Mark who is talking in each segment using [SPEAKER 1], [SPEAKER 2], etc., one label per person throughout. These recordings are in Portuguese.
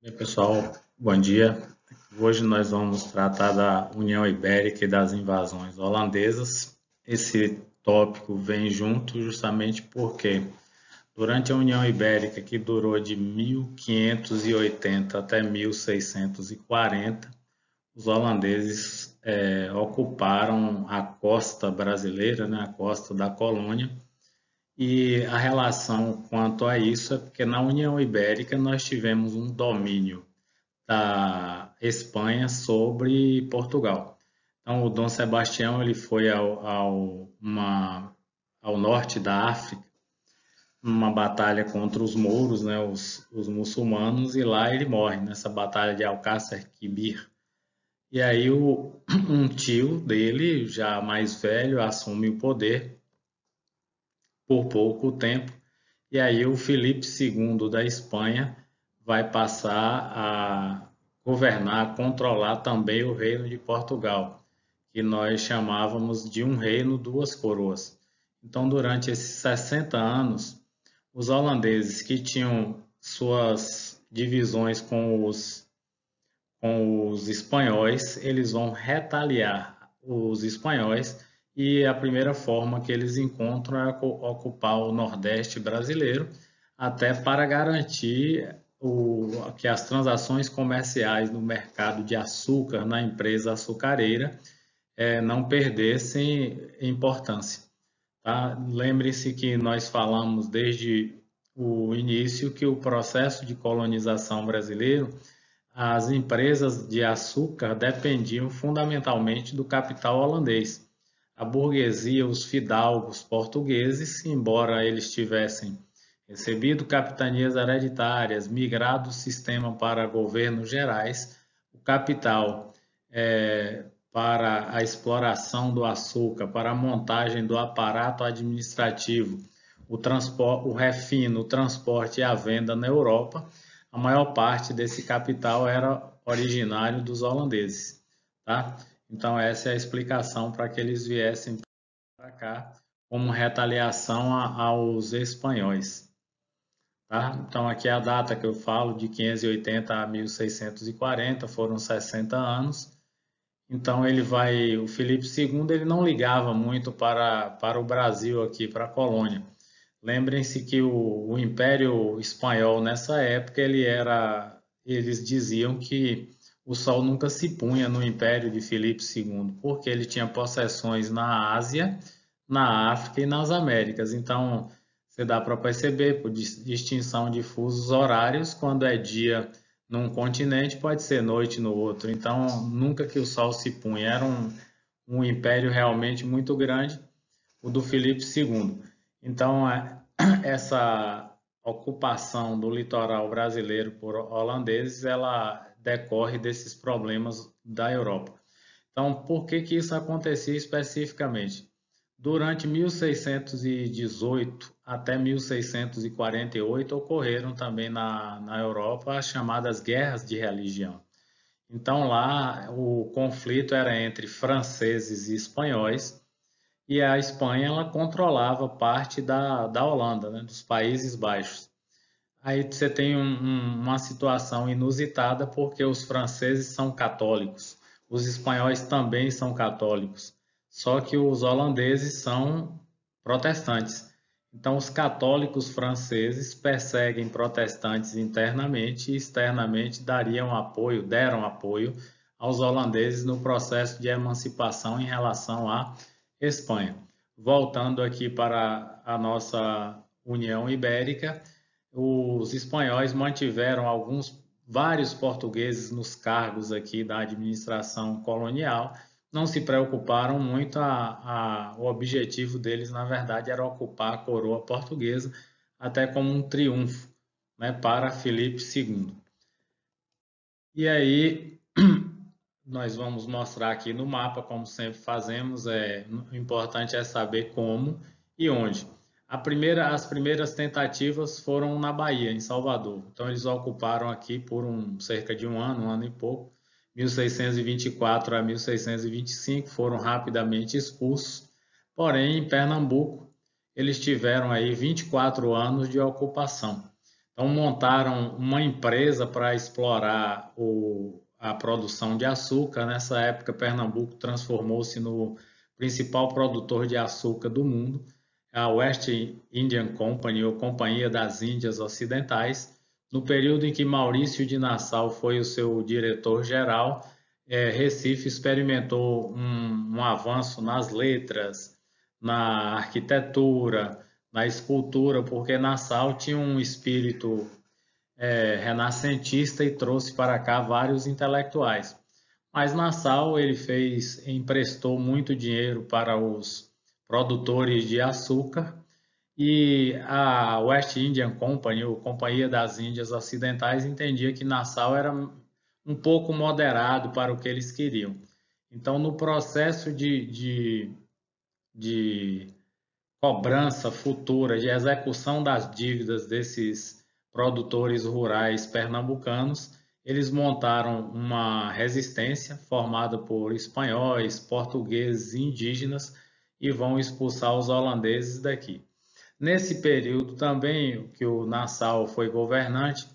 [SPEAKER 1] E aí, pessoal, bom dia. Hoje nós vamos tratar da União Ibérica e das invasões holandesas. Esse tópico vem junto justamente porque durante a União Ibérica, que durou de 1580 até 1640, os holandeses ocuparam a costa brasileira, né, a costa da colônia, e a relação quanto a isso é porque na União Ibérica nós tivemos um domínio da Espanha sobre Portugal. Então, o Dom Sebastião ele foi ao norte da África, numa batalha contra os mouros, né, os muçulmanos, e lá ele morre nessa batalha de Alcácer Quibir. E aí um tio dele, já mais velho, assume o poder por pouco tempo. E aí o Filipe II da Espanha vai passar a governar, controlar também o reino de Portugal, que nós chamávamos de um reino, duas coroas. Então, durante esses 60 anos, os holandeses que tinham suas divisões com os espanhóis, eles vão retaliar os espanhóis e a primeira forma que eles encontram é ocupar o Nordeste brasileiro, até para garantir que as transações comerciais no mercado de açúcar na empresa açucareira não perdessem importância. Tá? Lembre-se que nós falamos desde o início que o processo de colonização brasileiro, as empresas de açúcar dependiam fundamentalmente do capital holandês. A burguesia, os fidalgos portugueses, embora eles tivessem recebido capitanias hereditárias, migrado o sistema para governos gerais, o capital para a exploração do açúcar, para a montagem do aparato administrativo, o refino, o transporte e a venda na Europa, a maior parte desse capital era originário dos holandeses, tá? Então essa é a explicação para que eles viessem para cá como retaliação aos espanhóis, tá? Então aqui é a data que eu falo, de 580 a 1640, foram 60 anos. Então o Filipe II ele não ligava muito para o Brasil aqui, para a colônia. Lembrem-se que o Império Espanhol nessa época eles diziam que o sol nunca se punha no Império de Filipe II, porque ele tinha possessões na Ásia, na África e nas Américas. Então, você dá para perceber, por distinção de fusos horários, quando é dia num continente, pode ser noite no outro. Então, nunca que o sol se punha. Era um império realmente muito grande, o do Filipe II. Então, essa ocupação do litoral brasileiro por holandeses, ela decorre desses problemas da Europa. Então, por que que isso acontecia especificamente? Durante 1618 até 1648 ocorreram também na Europa as chamadas guerras de religião. Então lá o conflito era entre franceses e espanhóis, e a Espanha ela controlava parte da Holanda, né, dos Países Baixos. Aí você tem uma situação inusitada porque os franceses são católicos, os espanhóis também são católicos, só que os holandeses são protestantes. Então, os católicos franceses perseguem protestantes internamente e externamente deram apoio aos holandeses no processo de emancipação em relação à Espanha. Voltando aqui para a nossa União Ibérica, os espanhóis mantiveram vários portugueses nos cargos aqui da administração colonial, não se preocuparam muito, o objetivo deles, na verdade, era ocupar a coroa portuguesa, até como um triunfo, né, para Filipe II. E aí, nós vamos mostrar aqui no mapa, como sempre fazemos, o importante é saber como e onde. As primeiras tentativas foram na Bahia, em Salvador. Então eles ocuparam aqui por cerca de um ano e pouco, 1624 a 1625, foram rapidamente expulsos. Porém, em Pernambuco, eles tiveram aí 24 anos de ocupação. Então montaram uma empresa para explorar a produção de açúcar. Nessa época, Pernambuco transformou-se no principal produtor de açúcar do mundo, a West Indian Company, ou Companhia das Índias Ocidentais. No período em que Maurício de Nassau foi o seu diretor-geral, Recife experimentou um avanço nas letras, na arquitetura, na escultura, porque Nassau tinha um espírito renascentista e trouxe para cá vários intelectuais. Mas Nassau emprestou muito dinheiro para os produtores de açúcar e a West Indian Company, ou Companhia das Índias Ocidentais, entendia que Nassau era um pouco moderado para o que eles queriam. Então, no processo de cobrança futura, de execução das dívidas desses produtores rurais pernambucanos, eles montaram uma resistência formada por espanhóis, portugueses e indígenas e vão expulsar os holandeses daqui. Nesse período também, que o Nassau foi governante,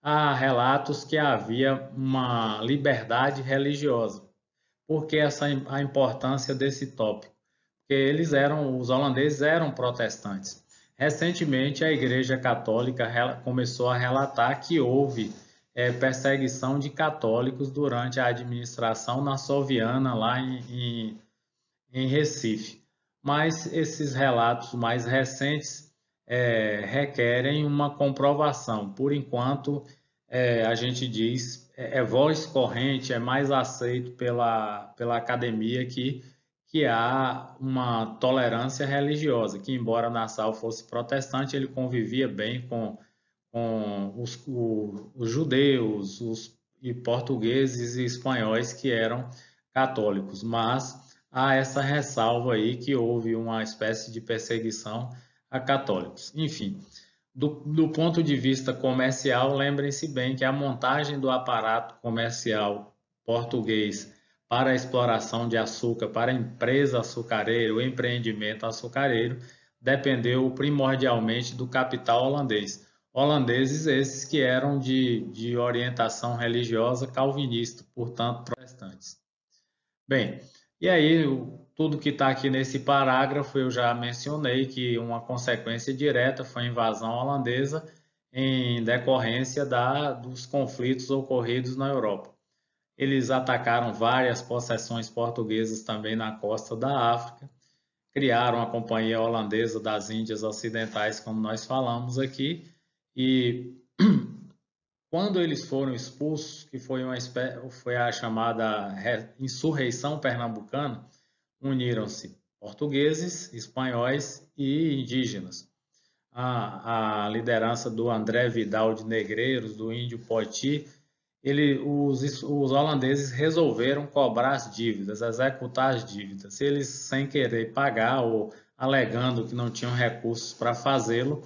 [SPEAKER 1] há relatos que havia uma liberdade religiosa. Por que a importância desse tópico? Porque os holandeses eram protestantes. Recentemente, a Igreja Católica começou a relatar que houve perseguição de católicos durante a administração nassoviana lá em Recife. Mas esses relatos mais recentes requerem uma comprovação. Por enquanto, a gente diz, voz corrente, é mais aceito pela academia que há uma tolerância religiosa, que embora Nassau fosse protestante, ele convivia bem com os judeus, e portugueses e espanhóis que eram católicos, mas há essa ressalva aí que houve uma espécie de perseguição a católicos. Enfim, do ponto de vista comercial, lembrem-se bem que a montagem do aparato comercial português para a exploração de açúcar, para a empresa açucareira, o empreendimento açucareiro, dependeu primordialmente do capital holandês. Holandeses esses que eram de orientação religiosa calvinista, portanto protestantes. Bem, e aí tudo que está aqui nesse parágrafo eu já mencionei que uma consequência direta foi a invasão holandesa em decorrência dos conflitos ocorridos na Europa. Eles atacaram várias possessões portuguesas também na costa da África, criaram a Companhia Holandesa das Índias Ocidentais, como nós falamos aqui, e quando eles foram expulsos, que foi a chamada insurreição pernambucana, uniram-se portugueses, espanhóis e indígenas. A liderança do André Vidal de Negreiros, do Índio Poti, os holandeses resolveram cobrar as dívidas, executar as dívidas. Eles, sem querer pagar ou alegando que não tinham recursos para fazê-lo,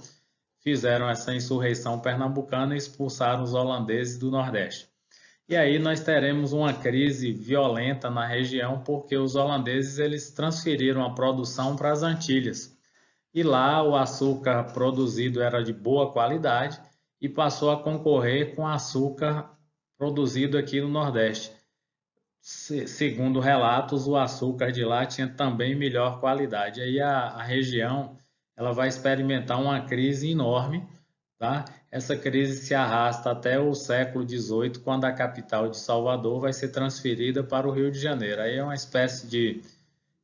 [SPEAKER 1] fizeram essa insurreição pernambucana e expulsaram os holandeses do Nordeste. E aí nós teremos uma crise violenta na região, porque os holandeses eles transferiram a produção para as Antilhas. E lá o açúcar produzido era de boa qualidade e passou a concorrer com açúcar produzido aqui no Nordeste. Segundo relatos, o açúcar de lá tinha também melhor qualidade. Aí a região ela vai experimentar uma crise enorme, tá? Essa crise se arrasta até o século XVIII, quando a capital de Salvador vai ser transferida para o Rio de Janeiro. Aí é uma espécie de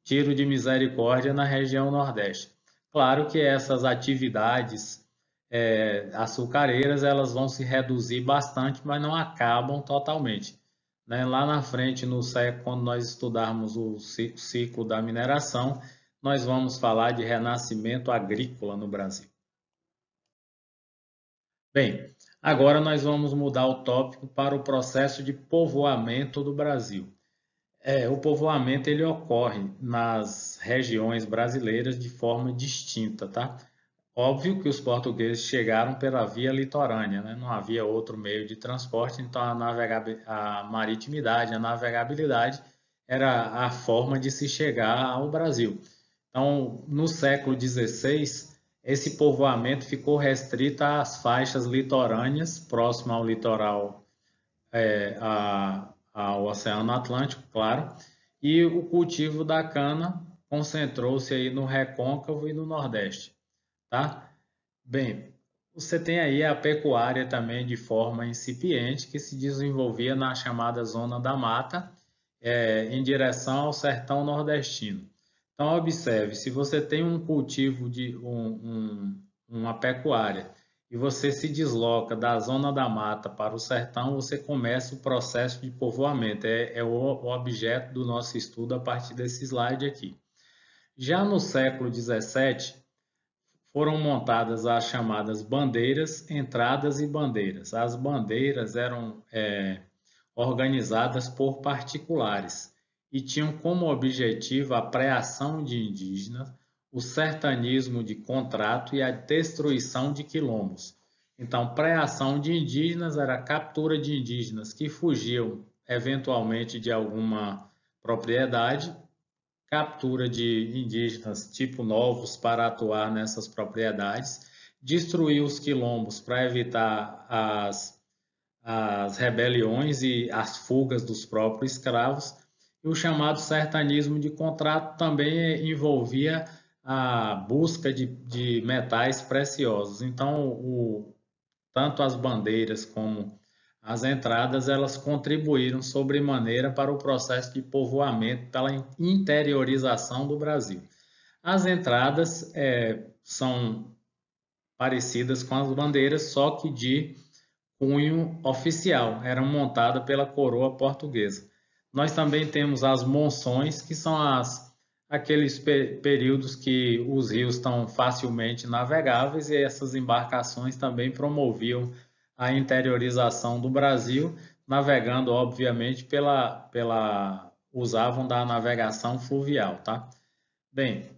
[SPEAKER 1] tiro de misericórdia na região Nordeste. Claro que essas atividades açucareiras elas vão se reduzir bastante, mas não acabam totalmente. Né? Lá na frente, no século, quando nós estudarmos o ciclo da mineração, nós vamos falar de renascimento agrícola no Brasil. Bem, agora nós vamos mudar o tópico para o processo de povoamento do Brasil. O povoamento ele ocorre nas regiões brasileiras de forma distinta, tá? Óbvio que os portugueses chegaram pela via litorânea, né? Não havia outro meio de transporte, então a maritimidade, a navegabilidade era a forma de se chegar ao Brasil. Então, no século XVI, esse povoamento ficou restrito às faixas litorâneas, próximo ao litoral, ao Oceano Atlântico, claro, e o cultivo da cana concentrou-se aí no recôncavo e no Nordeste, tá? Bem, você tem aí a pecuária também de forma incipiente, que se desenvolvia na chamada Zona da Mata, em direção ao sertão nordestino. Então, observe, se você tem um cultivo de uma pecuária e você se desloca da Zona da Mata para o sertão, você começa o processo de povoamento. É o objeto do nosso estudo a partir desse slide aqui. Já no século XVII, foram montadas as chamadas bandeiras, entradas e bandeiras. As bandeiras eram organizadas por particulares e tinham como objetivo a preação de indígenas, o sertanismo de contrato e a destruição de quilombos. Então, preação de indígenas era a captura de indígenas que fugiam eventualmente de alguma propriedade, captura de indígenas tipo novos para atuar nessas propriedades, destruir os quilombos para evitar as rebeliões e as fugas dos próprios escravos, e o chamado sertanismo de contrato também envolvia a busca de metais preciosos. Então, tanto as bandeiras como as entradas, elas contribuíram sobremaneira para o processo de povoamento pela interiorização do Brasil. As entradas são parecidas com as bandeiras, só que de cunho oficial, eram montadas pela coroa portuguesa. Nós também temos as monções, que são aqueles períodos que os rios estão facilmente navegáveis e essas embarcações também promoviam a interiorização do Brasil, navegando, obviamente, usavam da navegação fluvial, tá? Bem,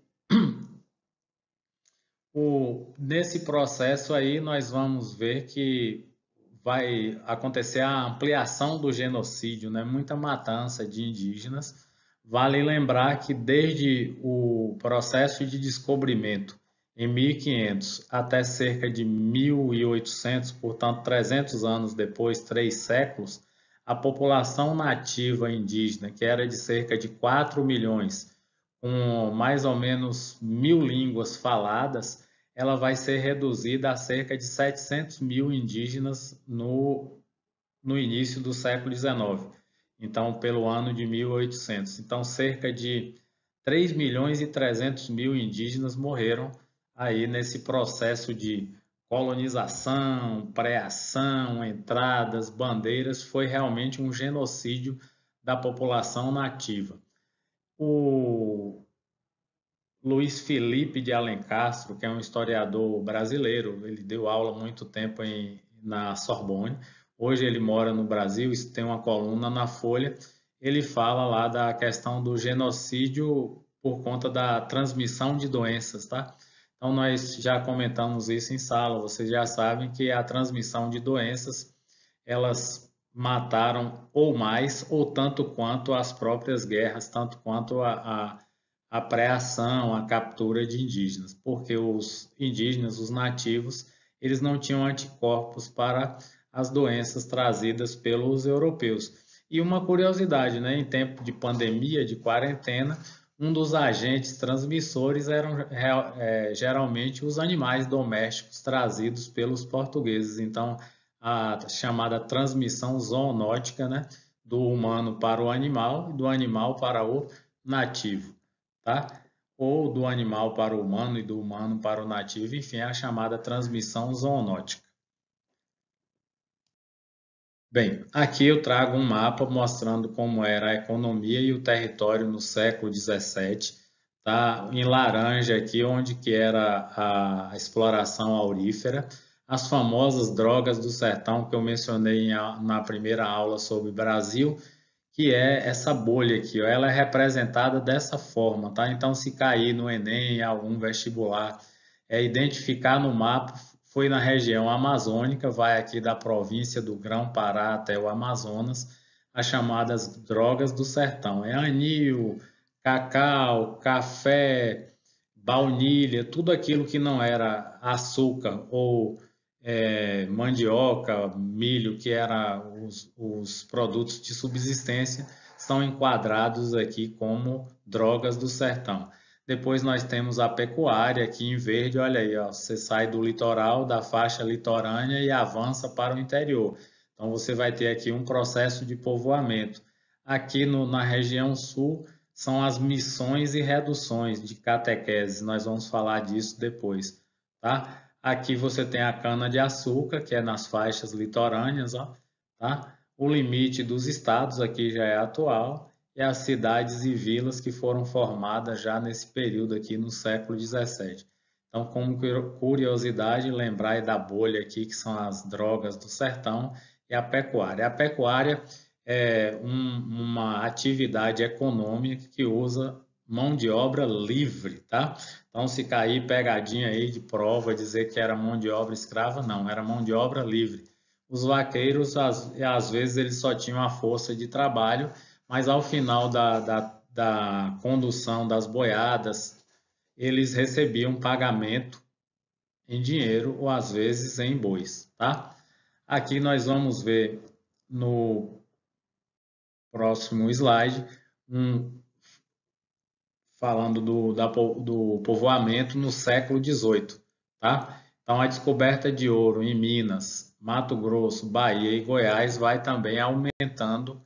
[SPEAKER 1] nesse processo aí nós vamos ver que vai acontecer a ampliação do genocídio, né? Muita matança de indígenas. Vale lembrar que desde o processo de descobrimento em 1500 até cerca de 1800, portanto 300 anos depois, 3 séculos, a população nativa indígena, que era de cerca de 4 milhões, com mais ou menos 1000 línguas faladas, ela vai ser reduzida a cerca de 700 mil indígenas no início do século XIX, então pelo ano de 1800. Então cerca de 3 milhões e 300 mil indígenas morreram aí nesse processo de colonização, pré-ação, entradas, bandeiras, foi realmente um genocídio da população nativa. O Luiz Felipe de Alencastro, que é um historiador brasileiro, ele deu aula há muito tempo na Sorbonne, hoje ele mora no Brasil, tem uma coluna na Folha, ele fala lá da questão do genocídio por conta da transmissão de doenças, tá? Então nós já comentamos isso em sala, vocês já sabem que a transmissão de doenças, elas mataram ou mais ou tanto quanto as próprias guerras, tanto quanto a pré-ação, a captura de indígenas, porque os indígenas, os nativos, eles não tinham anticorpos para as doenças trazidas pelos europeus. E uma curiosidade, né? Em tempo de pandemia, de quarentena, um dos agentes transmissores eram geralmente os animais domésticos trazidos pelos portugueses. Então, a chamada transmissão zoonótica, né? Do humano para o animal e do animal para o nativo, tá? Ou do animal para o humano e do humano para o nativo, enfim, é a chamada transmissão zoonótica. Bem, aqui eu trago um mapa mostrando como era a economia e o território no século XVII, tá? Em laranja aqui, onde que era a exploração aurífera, as famosas drogas do sertão que eu mencionei na primeira aula sobre Brasil, que é essa bolha aqui, ó, ela é representada dessa forma, tá? Então, se cair no Enem, algum vestibular, identificar no mapa, foi na região amazônica, vai aqui da província do Grão-Pará até o Amazonas, as chamadas drogas do sertão. É anil, cacau, café, baunilha, tudo aquilo que não era açúcar ou mandioca, milho, que eram os produtos de subsistência, são enquadrados aqui como drogas do sertão. Depois nós temos a pecuária aqui em verde, olha aí, ó, você sai do litoral, da faixa litorânea e avança para o interior. Então você vai ter aqui um processo de povoamento. Aqui na região sul são as missões e reduções de catequese, nós vamos falar disso depois, tá? Aqui você tem a cana-de-açúcar, que é nas faixas litorâneas, ó, tá? O limite dos estados aqui já é atual e as cidades e vilas que foram formadas já nesse período aqui no século XVII. Então, como curiosidade, lembrar da bolha aqui, que são as drogas do sertão, e a pecuária. A pecuária é uma atividade econômica que usa mão de obra livre, tá? Então, se cair pegadinha aí de prova, dizer que era mão de obra escrava, não, era mão de obra livre. Os vaqueiros, às vezes, eles só tinham a força de trabalho, mas ao final da condução das boiadas, eles recebiam pagamento em dinheiro ou às vezes em bois, tá? Aqui nós vamos ver no próximo slide falando do povoamento no século XVIII, tá? Então a descoberta de ouro em Minas, Mato Grosso, Bahia e Goiás vai também aumentando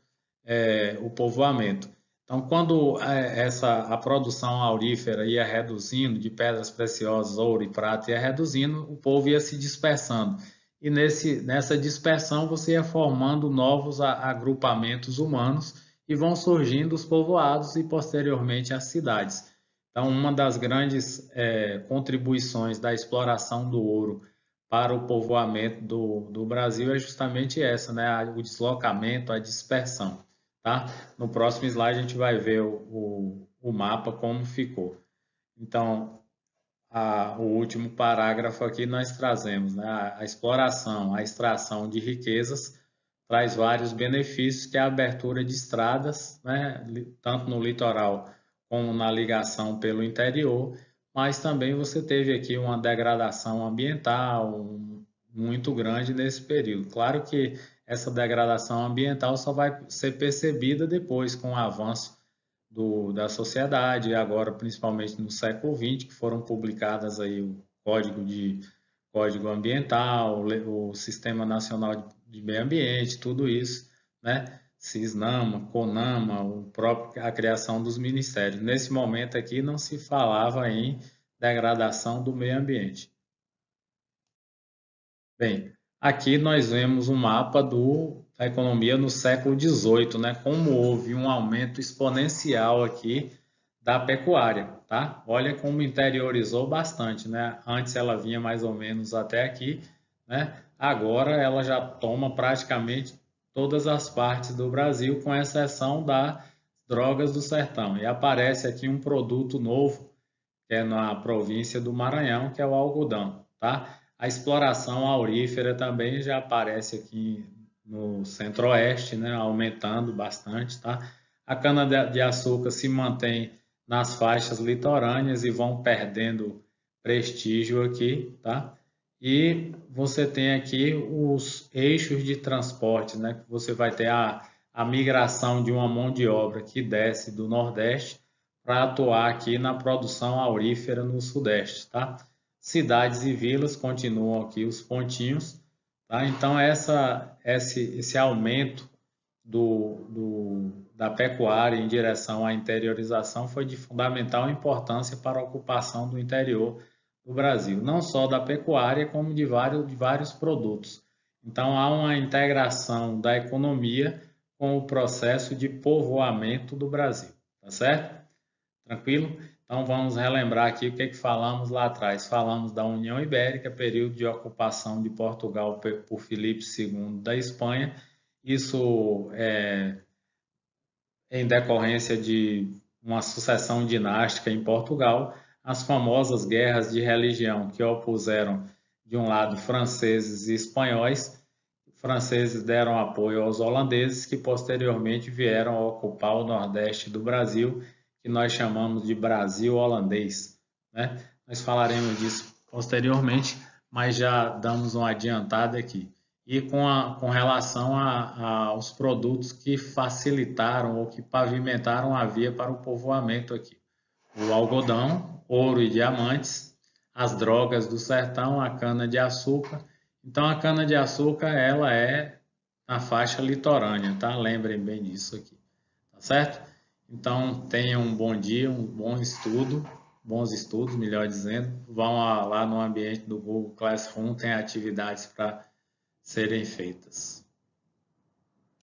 [SPEAKER 1] o povoamento. Então, quando a produção aurífera ia reduzindo, de pedras preciosas, ouro e prata, ia reduzindo, o povo ia se dispersando. E nessa dispersão você ia formando novos agrupamentos humanos e vão surgindo os povoados e posteriormente as cidades. Então, uma das grandes contribuições da exploração do ouro para o povoamento do Brasil é justamente essa, né? O deslocamento, a dispersão. Tá? No próximo slide a gente vai ver o mapa como ficou. Então, o último parágrafo aqui nós trazemos, né? A exploração, a extração de riquezas traz vários benefícios, que é a abertura de estradas, né? Tanto no litoral como na ligação pelo interior, mas também você teve aqui uma degradação ambiental muito grande nesse período. Claro que essa degradação ambiental só vai ser percebida depois com o avanço da sociedade, agora principalmente no século XX, que foram publicadas aí o Código Ambiental, o Sistema Nacional de Meio Ambiente, tudo isso, né? Cisnama, CONAMA, a criação dos ministérios. Nesse momento aqui não se falava em degradação do meio ambiente. Bem, aqui nós vemos um mapa da economia no século XVIII, né? Como houve um aumento exponencial aqui da pecuária, tá? Olha como interiorizou bastante, né? Antes ela vinha mais ou menos até aqui, né? Agora ela já toma praticamente todas as partes do Brasil, com exceção das drogas do sertão. E aparece aqui um produto novo, que é na província do Maranhão, que é o algodão, tá? A exploração aurífera também já aparece aqui no centro-oeste, né, aumentando bastante, tá? A cana-de-açúcar se mantém nas faixas litorâneas e vão perdendo prestígio aqui, tá? E você tem aqui os eixos de transporte, né? Que você vai ter a migração de uma mão de obra que desce do Nordeste para atuar aqui na produção aurífera no Sudeste, tá? Cidades e vilas continuam aqui os pontinhos, tá? Então esse aumento da pecuária em direção à interiorização foi de fundamental importância para a ocupação do interior do Brasil, não só da pecuária, como de vários produtos. Então há uma integração da economia com o processo de povoamento do Brasil, tá certo? Tranquilo? Então vamos relembrar aqui o que falamos lá atrás. Falamos da União Ibérica, período de ocupação de Portugal por Filipe II da Espanha. Isso em decorrência de uma sucessão dinástica em Portugal, as famosas guerras de religião que opuseram de um lado franceses e espanhóis. Franceses deram apoio aos holandeses, que posteriormente vieram a ocupar o nordeste do Brasil, que nós chamamos de Brasil holandês, né? Nós falaremos disso posteriormente, mas já damos uma adiantada aqui. E com relação aos produtos que facilitaram ou que pavimentaram a via para o povoamento aqui. O algodão, ouro e diamantes, as drogas do sertão, a cana-de-açúcar. Então, a cana-de-açúcar, ela é na faixa litorânea, tá? Lembrem bem disso aqui, tá certo? Então, tenham um bom dia, um bom estudo, bons estudos, melhor dizendo. Vão lá no ambiente do Google Classroom, tem atividades para serem feitas.